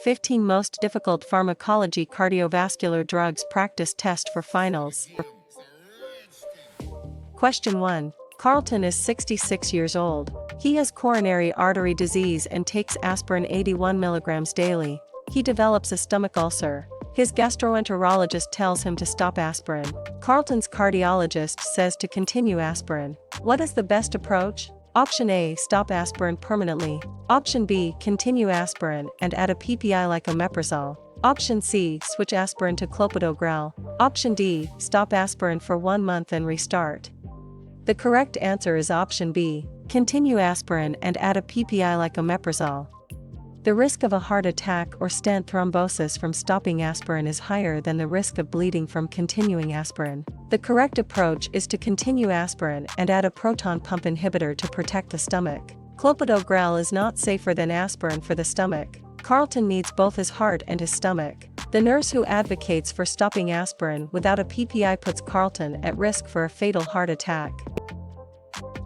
15 most difficult pharmacology cardiovascular drugs practice test for finals. Question 1. Carlton is 66 years old. He has coronary artery disease and takes aspirin 81 mg daily. He develops a stomach ulcer. His gastroenterologist tells him to stop aspirin. Carlton's cardiologist says to continue aspirin. What is the best approach? Option A. Stop aspirin permanently. Option B. Continue aspirin and add a PPI like omeprazole. Option C. Switch aspirin to clopidogrel. Option D. Stop aspirin for 1 month and restart. The correct answer is option B. Continue aspirin and add a PPI like omeprazole. The risk of a heart attack or stent thrombosis from stopping aspirin is higher than the risk of bleeding from continuing aspirin. The correct approach is to continue aspirin and add a proton pump inhibitor to protect the stomach. Clopidogrel is not safer than aspirin for the stomach. Carlton needs both his heart and his stomach. The nurse who advocates for stopping aspirin without a PPI puts Carlton at risk for a fatal heart attack.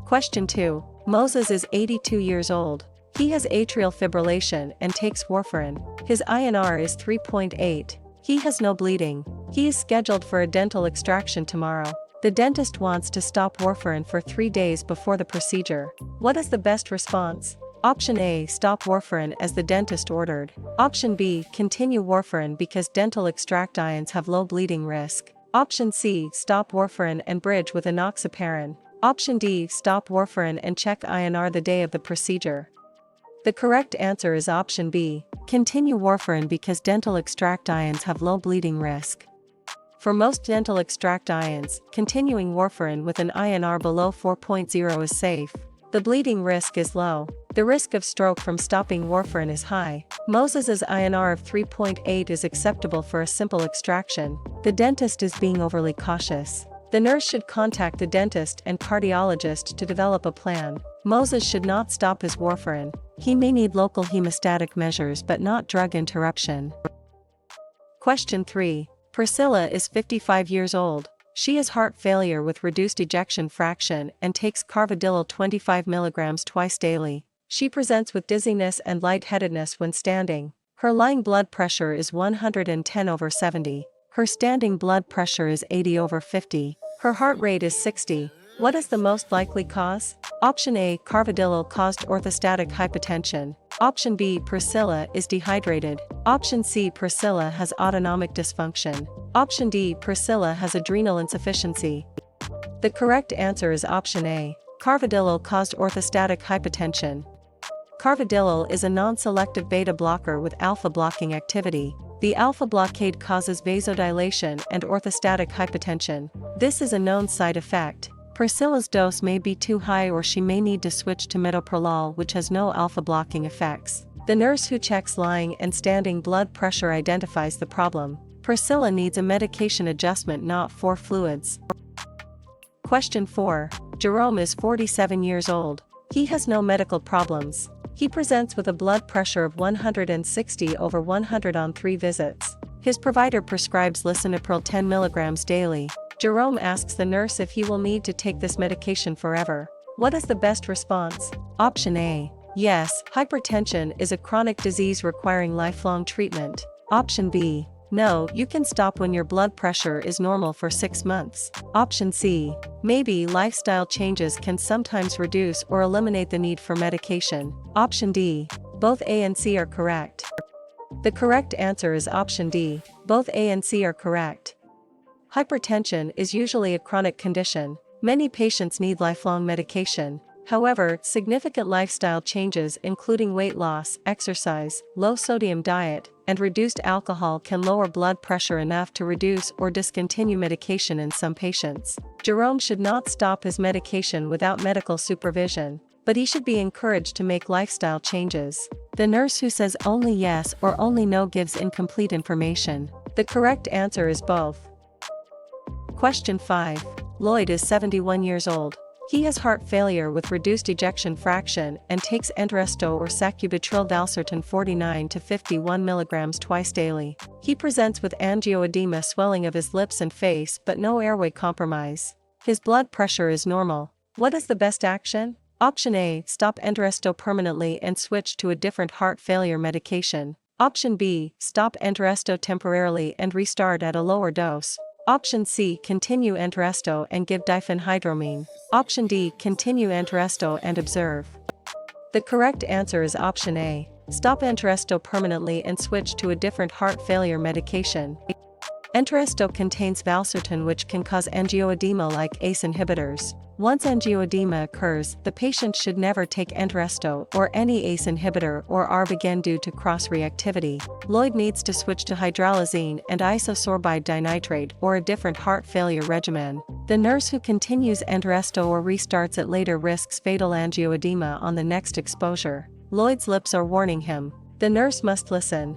Question 2. Moses is 82 years old. He has atrial fibrillation and takes warfarin. His INR is 3.8. He has no bleeding. He is scheduled for a dental extraction tomorrow. The dentist wants to stop warfarin for 3 days before the procedure. What is the best response? Option A. Stop warfarin as the dentist ordered. Option B. Continue warfarin because dental extract ions have low bleeding risk. Option C. Stop warfarin and bridge with enoxaparin. Option D. Stop warfarin and check INR the day of the procedure. The correct answer is option B. Continue warfarin because dental extract ions have low bleeding risk. For most dental extract ions, continuing warfarin with an INR below 4.0 is safe. The bleeding risk is low. The risk of stroke from stopping warfarin is high. Moses's INR of 3.8 is acceptable for a simple extraction. The dentist is being overly cautious. The nurse should contact the dentist and cardiologist to develop a plan. Moses should not stop his warfarin. He may need local hemostatic measures but not drug interruption. Question 3. Priscilla is 55 years old. She has heart failure with reduced ejection fraction and takes carvedilol 25 mg twice daily. She presents with dizziness and lightheadedness when standing. Her lying blood pressure is 110/70. Her standing blood pressure is 80/50. Her heart rate is 60. What is the most likely cause? Option A. Carvedilol caused orthostatic hypotension. Option B. Priscilla is dehydrated. Option C. Priscilla has autonomic dysfunction. Option D. Priscilla has adrenal insufficiency. The correct answer is option A. Carvedilol caused orthostatic hypotension. Carvedilol is a non-selective beta blocker with alpha blocking activity. The alpha blockade causes vasodilation and orthostatic hypotension. This is a known side effect. Priscilla's dose may be too high or she may need to switch to metoprolol, which has no alpha blocking effects. The nurse who checks lying and standing blood pressure identifies the problem. Priscilla needs a medication adjustment, not 4 fluids. Question 4. Jerome is 47 years old. He has no medical problems. He presents with a blood pressure of 160/100 on 3 visits. His provider prescribes lisinopril 10 mg daily. Jerome asks the nurse if he will need to take this medication forever. What is the best response? Option A. Yes, hypertension is a chronic disease requiring lifelong treatment. Option B. No, you can stop when your blood pressure is normal for 6 months. Option C. Maybe lifestyle changes can sometimes reduce or eliminate the need for medication. Option D. Both A and C are correct. The correct answer is option D. Both A and C are correct. Hypertension is usually a chronic condition. Many patients need lifelong medication. However, significant lifestyle changes including weight loss, exercise, low-sodium diet, and reduced alcohol can lower blood pressure enough to reduce or discontinue medication in some patients. Jerome should not stop his medication without medical supervision, but he should be encouraged to make lifestyle changes. The nurse who says only yes or only no gives incomplete information. The correct answer is both. Question 5. Lloyd is 71 years old. He has heart failure with reduced ejection fraction and takes Entresto or sacubitril valsartan 49/51 mg twice daily. He presents with angioedema, swelling of his lips and face but no airway compromise. His blood pressure is normal. What is the best action? Option A. Stop Entresto permanently and switch to a different heart failure medication. Option B, stop Entresto temporarily and restart at a lower dose. Option C, continue Entresto and give diphenhydramine. Option D, continue Entresto and observe. The correct answer is option A. Stop Entresto permanently and switch to a different heart failure medication. Entresto contains valsartan, which can cause angioedema like ACE inhibitors. Once angioedema occurs, the patient should never take Entresto or any ACE inhibitor or ARB again due to cross-reactivity. Lloyd needs to switch to hydralazine and isosorbide dinitrate or a different heart failure regimen. The nurse who continues Entresto or restarts it later risks fatal angioedema on the next exposure. Lloyd's lips are warning him. The nurse must listen.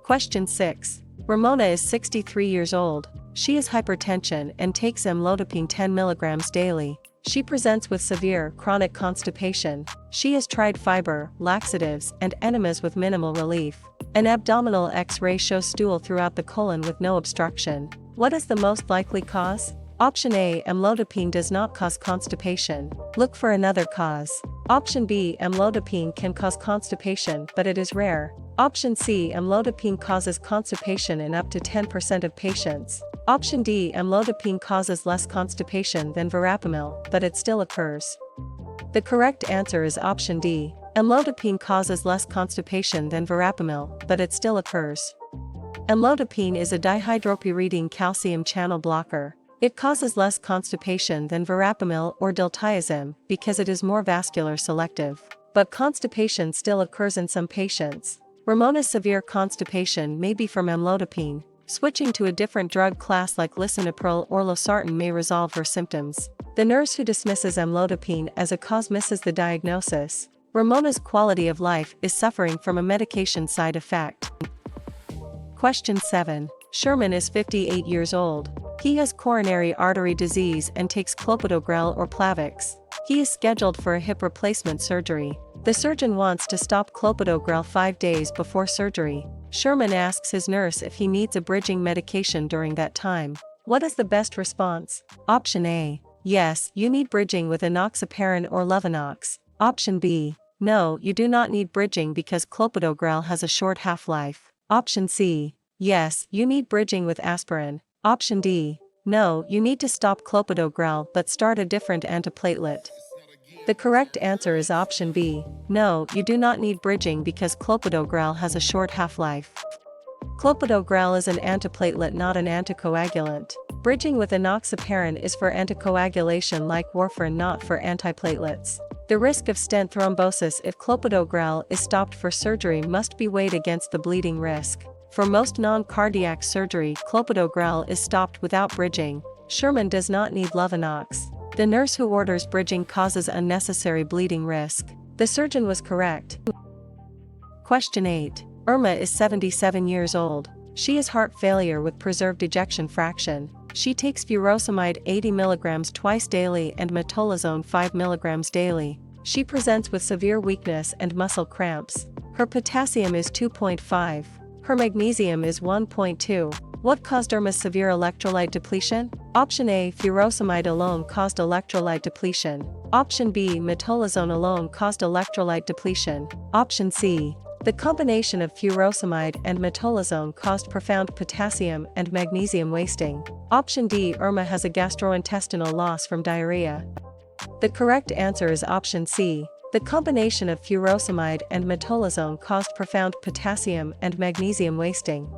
Question 6. Ramona is 63 years old. She has hypertension and takes amlodipine 10 mg daily. She presents with severe chronic constipation. She has tried fiber, laxatives, and enemas with minimal relief. An abdominal X-ray shows stool throughout the colon with no obstruction. What is the most likely cause? Option A, amlodipine does not cause constipation. Look for another cause. Option B, amlodipine can cause constipation, but it is rare. Option C, amlodipine causes constipation in up to 10% of patients. Option D, amlodipine causes less constipation than verapamil, but it still occurs. The correct answer is option D. Amlodipine causes less constipation than verapamil, but it still occurs. Amlodipine is a dihydropyridine calcium channel blocker. It causes less constipation than verapamil or diltiazem because it is more vascular selective. But constipation still occurs in some patients. Ramona's severe constipation may be from amlodipine. Switching to a different drug class like lisinopril or losartan may resolve her symptoms. The nurse who dismisses amlodipine as a cause misses the diagnosis. Ramona's quality of life is suffering from a medication side effect. Question 7. Sherman is 58 years old. He has coronary artery disease and takes clopidogrel or Plavix. He is scheduled for a hip replacement surgery. The surgeon wants to stop clopidogrel 5 days before surgery. Sherman asks his nurse if he needs a bridging medication during that time. What is the best response? Option A. Yes, you need bridging with enoxaparin or Levinox. Option B. No, you do not need bridging because clopidogrel has a short half-life. Option C. Yes, you need bridging with aspirin. Option D. No, you need to stop clopidogrel but start a different antiplatelet. The correct answer is option B. No, you do not need bridging because clopidogrel has a short half-life. Clopidogrel is an antiplatelet, not an anticoagulant. Bridging with enoxaparin is for anticoagulation like warfarin, not for antiplatelets. The risk of stent thrombosis if clopidogrel is stopped for surgery must be weighed against the bleeding risk. For most non-cardiac surgery, clopidogrel is stopped without bridging. Sherman does not need Levinox. The nurse who orders bridging causes unnecessary bleeding risk. The surgeon was correct. Question 8. Irma is 77 years old. She has heart failure with preserved ejection fraction. She takes furosemide 80 mg twice daily and metolazone 5 mg daily. She presents with severe weakness and muscle cramps. Her potassium is 2.5. Her magnesium is 1.2. What caused Irma's severe electrolyte depletion? Option A, furosemide alone caused electrolyte depletion. Option B, metolazone alone caused electrolyte depletion. Option C, the combination of furosemide and metolazone caused profound potassium and magnesium wasting. Option D, Irma has a gastrointestinal loss from diarrhea. The correct answer is option C. The combination of furosemide and metolazone caused profound potassium and magnesium wasting.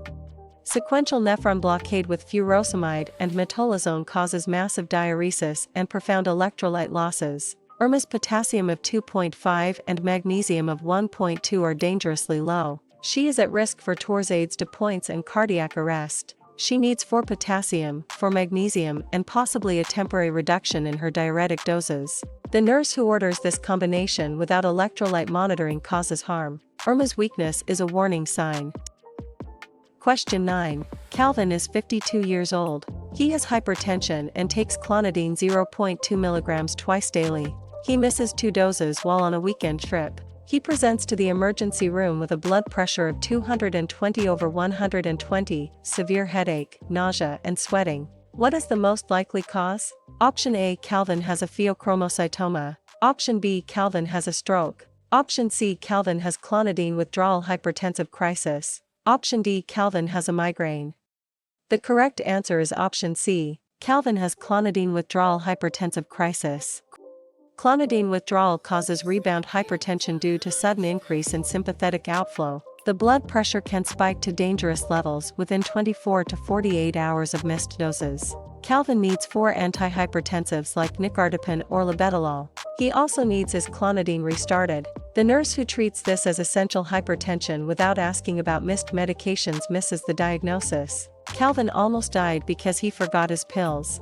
Sequential nephron blockade with furosemide and metolazone causes massive diuresis and profound electrolyte losses. Irma's potassium of 2.5 and magnesium of 1.2 are dangerously low. She is at risk for torsades de pointes and cardiac arrest. She needs 4 potassium, 4 magnesium, and possibly a temporary reduction in her diuretic doses. The nurse who orders this combination without electrolyte monitoring causes harm. Irma's weakness is a warning sign. Question 9. Calvin is 52 years old. He has hypertension and takes clonidine 0.2 mg twice daily. He misses 2 doses while on a weekend trip. He presents to the emergency room with a blood pressure of 220/120, severe headache, nausea, and sweating. What is the most likely cause? Option A, Calvin has a pheochromocytoma. Option B, Calvin has a stroke. Option C. Calvin has clonidine withdrawal hypertensive crisis. Option D. Calvin has a migraine. The correct answer is option C. Calvin has clonidine withdrawal hypertensive crisis. Clonidine withdrawal causes rebound hypertension due to sudden increase in sympathetic outflow. The blood pressure can spike to dangerous levels within 24 to 48 hours of missed doses. Calvin needs 4 antihypertensives like nicardipine or labetalol. He also needs his clonidine restarted. The nurse who treats this as essential hypertension without asking about missed medications misses the diagnosis. Calvin almost died because he forgot his pills.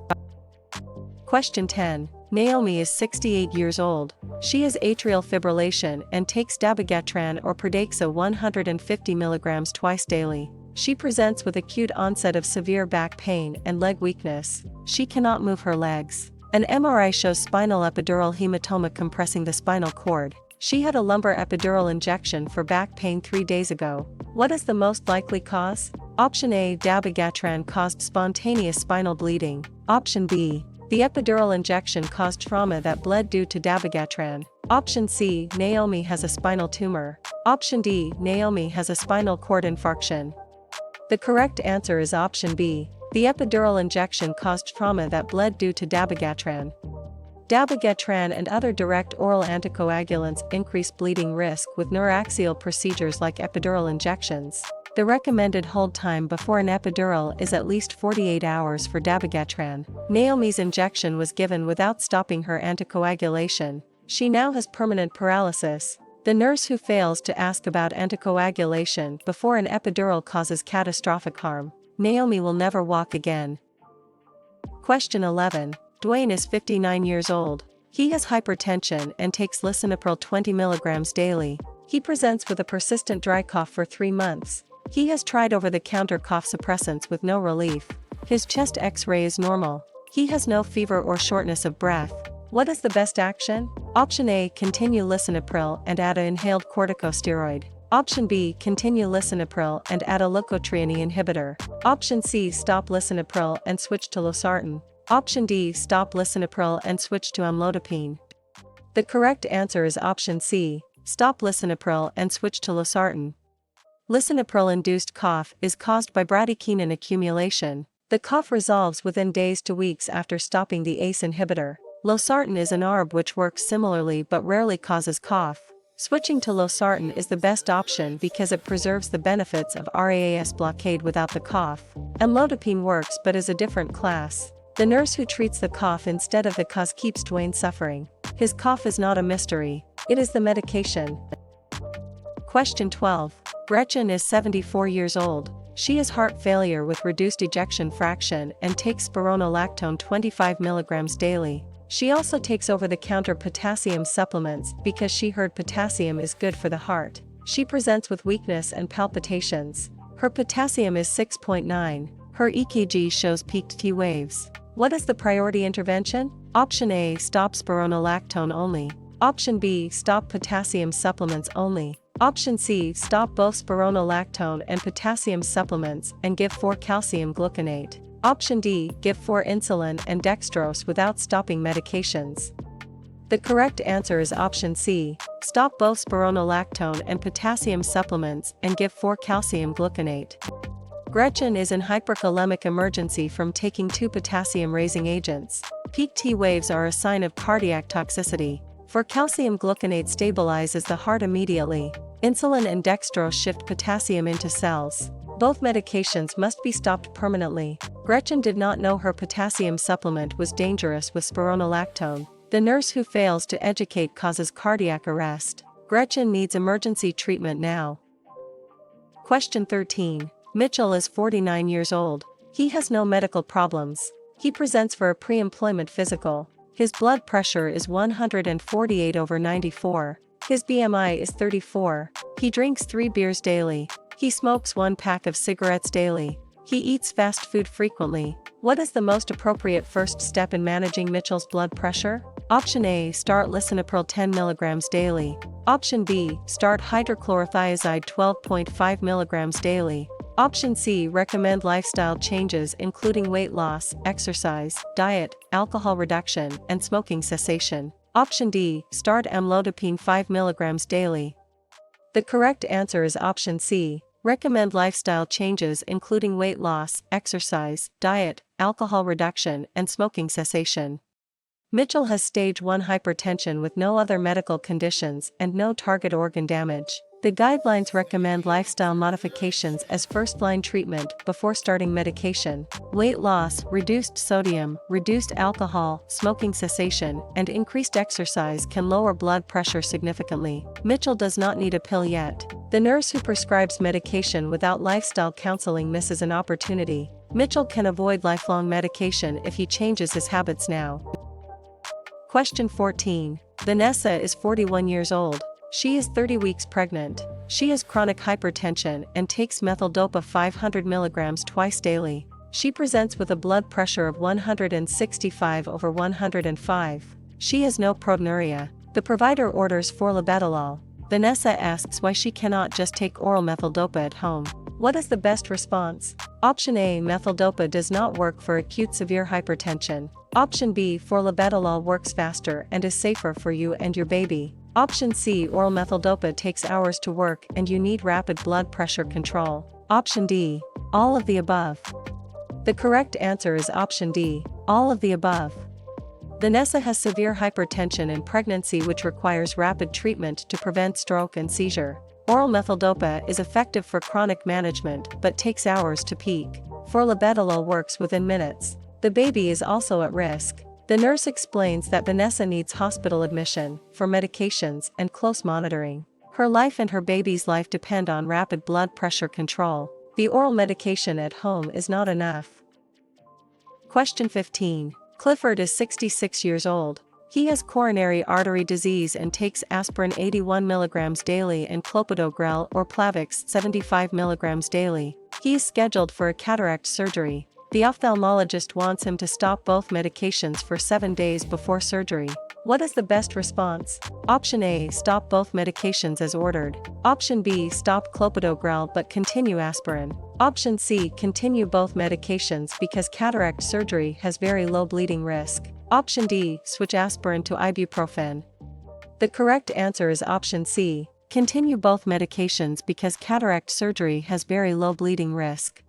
Question 10. Naomi is 68 years old. She has atrial fibrillation and takes dabigatran or Pradaxa 150 mg twice daily. She presents with acute onset of severe back pain and leg weakness. She cannot move her legs. An MRI shows spinal epidural hematoma compressing the spinal cord. She had a lumbar epidural injection for back pain 3 days ago. What is the most likely cause? Option A. Dabigatran caused spontaneous spinal bleeding. Option B. The epidural injection caused trauma that bled due to dabigatran. Option C. Naomi has a spinal tumor. Option D. Naomi has a spinal cord infarction. The correct answer is option B. The epidural injection caused trauma that bled due to dabigatran. Dabigatran and other direct oral anticoagulants increase bleeding risk with neuraxial procedures like epidural injections. The recommended hold time before an epidural is at least 48 hours for dabigatran. Naomi's injection was given without stopping her anticoagulation. She now has permanent paralysis. The nurse who fails to ask about anticoagulation before an epidural causes catastrophic harm. Naomi will never walk again. Question 11. Dwayne is 59 years old. He has hypertension and takes lisinopril 20 mg daily. He presents with a persistent dry cough for 3 months. He has tried over-the-counter cough suppressants with no relief. His chest X-ray is normal. He has no fever or shortness of breath. What is the best action? Option A. Continue lisinopril and add an inhaled corticosteroid. Option B. Continue lisinopril and add a leukotriene inhibitor. Option C. Stop lisinopril and switch to losartan. Option D. Stop lisinopril and switch to amlodipine. The correct answer is option C. Stop lisinopril and switch to losartan. Lisinopril-induced cough is caused by bradykinin accumulation. The cough resolves within days to weeks after stopping the ACE inhibitor. Losartan is an ARB which works similarly but rarely causes cough. Switching to losartan is the best option because it preserves the benefits of RAAS blockade without the cough. Amlodipine works but is a different class. The nurse who treats the cough instead of the cause keeps Dwayne suffering. His cough is not a mystery. It is the medication. Question 12. Gretchen is 74 years old. She has heart failure with reduced ejection fraction and takes spironolactone 25 mg daily. She also takes over-the-counter potassium supplements because she heard potassium is good for the heart. She presents with weakness and palpitations. Her potassium is 6.9. Her EKG shows peaked T waves. What is the priority intervention? Option A. Stop spironolactone only. Option B. Stop potassium supplements only. Option C. Stop both spironolactone and potassium supplements and give 4 calcium gluconate. Option D. Give 4 insulin and dextrose without stopping medications. The correct answer is option C. Stop both spironolactone and potassium supplements and give 4 calcium gluconate. Gretchen is in hyperkalemic emergency from taking 2 potassium-raising agents. Peak T waves are a sign of cardiac toxicity. For calcium gluconate stabilizes the heart immediately. Insulin and dextrose shift potassium into cells. Both medications must be stopped permanently. Gretchen did not know her potassium supplement was dangerous with spironolactone. The nurse who fails to educate causes cardiac arrest. Gretchen needs emergency treatment now. Question 13. Mitchell is 49 years old. He has no medical problems. He presents for a pre-employment physical. His blood pressure is 148/94. His BMI is 34. He drinks 3 beers daily. He smokes 1 pack of cigarettes daily. He eats fast food frequently. What is the most appropriate first step in managing Mitchell's blood pressure? Option A. Start lisinopril 10 mg daily. Option B. Start hydrochlorothiazide 12.5 mg daily. Option C. Recommend lifestyle changes including weight loss, exercise, diet, alcohol reduction, and smoking cessation. Option D, start amlodipine 5 mg daily. The correct answer is option C, recommend lifestyle changes including weight loss, exercise, diet, alcohol reduction, and smoking cessation. Mitchell has stage 1 hypertension with no other medical conditions and no target organ damage. The guidelines recommend lifestyle modifications as first-line treatment before starting medication. Weight loss, reduced sodium, reduced alcohol, smoking cessation, and increased exercise can lower blood pressure significantly. Mitchell does not need a pill yet. The nurse who prescribes medication without lifestyle counseling misses an opportunity. Mitchell can avoid lifelong medication if he changes his habits now. Question 14. Vanessa is 41 years old. She is 30 weeks pregnant. She has chronic hypertension and takes methyldopa 500 mg twice daily. She presents with a blood pressure of 165/105. She has no proteinuria. The provider orders 4-labetalol. Vanessa asks why she cannot just take oral methyldopa at home. What is the best response? Option A, methyldopa does not work for acute severe hypertension. Option B, 4-labetalol works faster and is safer for you and your baby. Option C, oral methyldopa takes hours to work and you need rapid blood pressure control. Option D, all of the above. The correct answer is option D, all of the above. Vanessa has severe hypertension in pregnancy which requires rapid treatment to prevent stroke and seizure. Oral methyldopa is effective for chronic management but takes hours to peak. 4-labetalol works within minutes. The baby is also at risk. The nurse explains that Vanessa needs hospital admission for medications and close monitoring. Her life and her baby's life depend on rapid blood pressure control. The oral medication at home is not enough. Question 15. Clifford is 66 years old. He has coronary artery disease and takes aspirin 81 mg daily and clopidogrel or Plavix 75 mg daily. He is scheduled for a cataract surgery. The ophthalmologist wants him to stop both medications for 7 days before surgery. What is the best response? Option A, stop both medications as ordered. Option B, stop clopidogrel but continue aspirin. Option C, continue both medications because cataract surgery has very low bleeding risk. Option D, switch aspirin to ibuprofen. The correct answer is option C, continue both medications because cataract surgery has very low bleeding risk.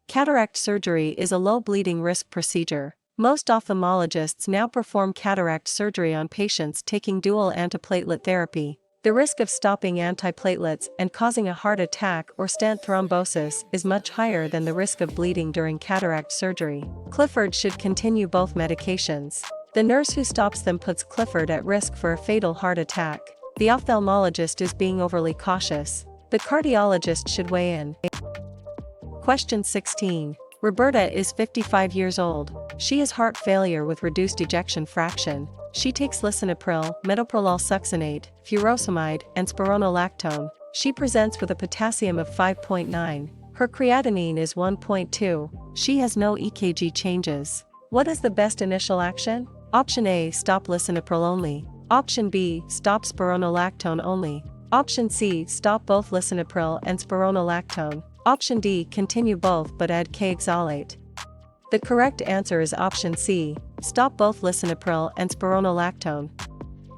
Cataract surgery is a low bleeding risk procedure. Most ophthalmologists now perform cataract surgery on patients taking dual antiplatelet therapy. The risk of stopping antiplatelets and causing a heart attack or stent thrombosis is much higher than the risk of bleeding during cataract surgery. Clifford should continue both medications. The nurse who stops them puts Clifford at risk for a fatal heart attack. The ophthalmologist is being overly cautious. The cardiologist should weigh in. Question 16. Roberta is 55 years old. She has heart failure with reduced ejection fraction. She takes lisinopril, metoprolol succinate, furosemide, and spironolactone. She presents with a potassium of 5.9. Her creatinine is 1.2. She has no EKG changes. What is the best initial action? Option A, stop lisinopril only. Option B, stop spironolactone only. Option C, stop both lisinopril and spironolactone. Option D, continue both but add K-oxalate. The correct answer is option C, stop both lisinopril and spironolactone.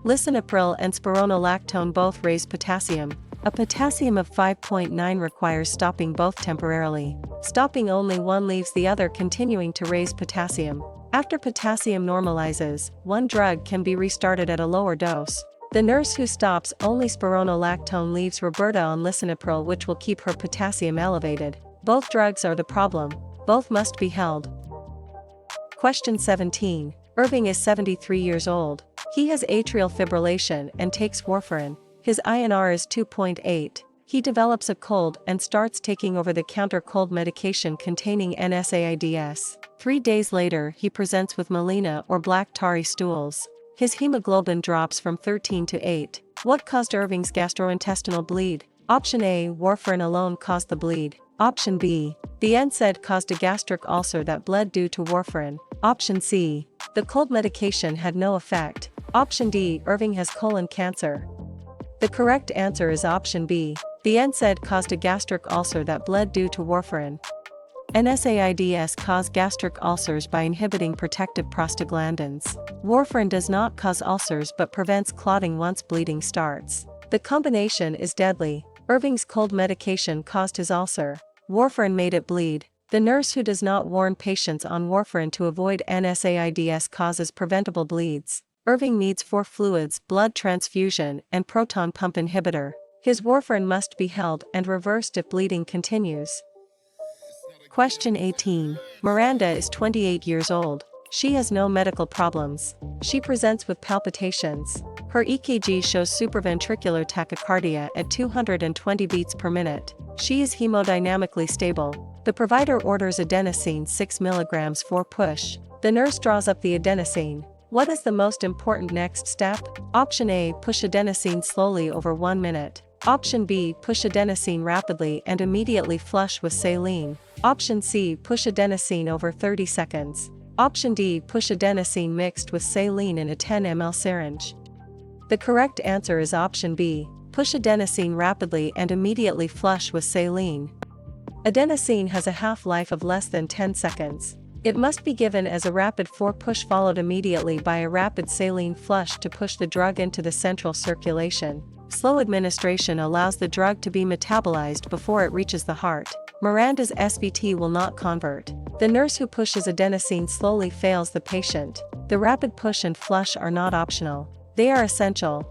Lisinopril and spironolactone both raise potassium. A potassium of 5.9 requires stopping both temporarily. Stopping only one leaves the other continuing to raise potassium. After potassium normalizes, one drug can be restarted at a lower dose. The nurse who stops only spironolactone leaves Roberta on lisinopril which will keep her potassium elevated. Both drugs are the problem. Both must be held. Question 17. Irving is 73 years old. He has atrial fibrillation and takes warfarin. His INR is 2.8. He develops a cold and starts taking over-the-counter cold medication containing NSAIDs. 3 days later he presents with melena or black tarry stools. His hemoglobin drops from 13 to 8. What caused Irving's gastrointestinal bleed? Option A, warfarin alone caused the bleed. Option B, the NSAID caused a gastric ulcer that bled due to warfarin. Option C, the cold medication had no effect. Option D, Irving has colon cancer. The correct answer is option B, the NSAID caused a gastric ulcer that bled due to warfarin. NSAIDs cause gastric ulcers by inhibiting protective prostaglandins. Warfarin does not cause ulcers but prevents clotting once bleeding starts. The combination is deadly. Irving's cold medication caused his ulcer. Warfarin made it bleed. The nurse who does not warn patients on warfarin to avoid NSAIDs causes preventable bleeds. Irving needs 4 fluids, blood transfusion, and proton pump inhibitor. His warfarin must be held and reversed if bleeding continues. Question 18. Miranda is 28 years old. She has no medical problems. She presents with palpitations. Her EKG shows supraventricular tachycardia at 220 beats per minute. She is hemodynamically stable. The provider orders adenosine 6 mg for push. The nurse draws up the adenosine. What is the most important next step? Option A. Push adenosine slowly over 1 minute. Option B. Push adenosine rapidly and immediately flush with saline. Option C. Push adenosine over 30 seconds. Option D. Push adenosine mixed with saline in a 10 ml syringe. The correct answer is option B. Push adenosine rapidly and immediately flush with saline. Adenosine has a half-life of less than 10 seconds. It must be given as a rapid 4-push followed immediately by a rapid saline flush to push the drug into the central circulation. Slow administration allows the drug to be metabolized before it reaches the heart. Miranda's SVT will not convert. The nurse who pushes adenosine slowly fails the patient. The rapid push and flush are not optional. They are essential.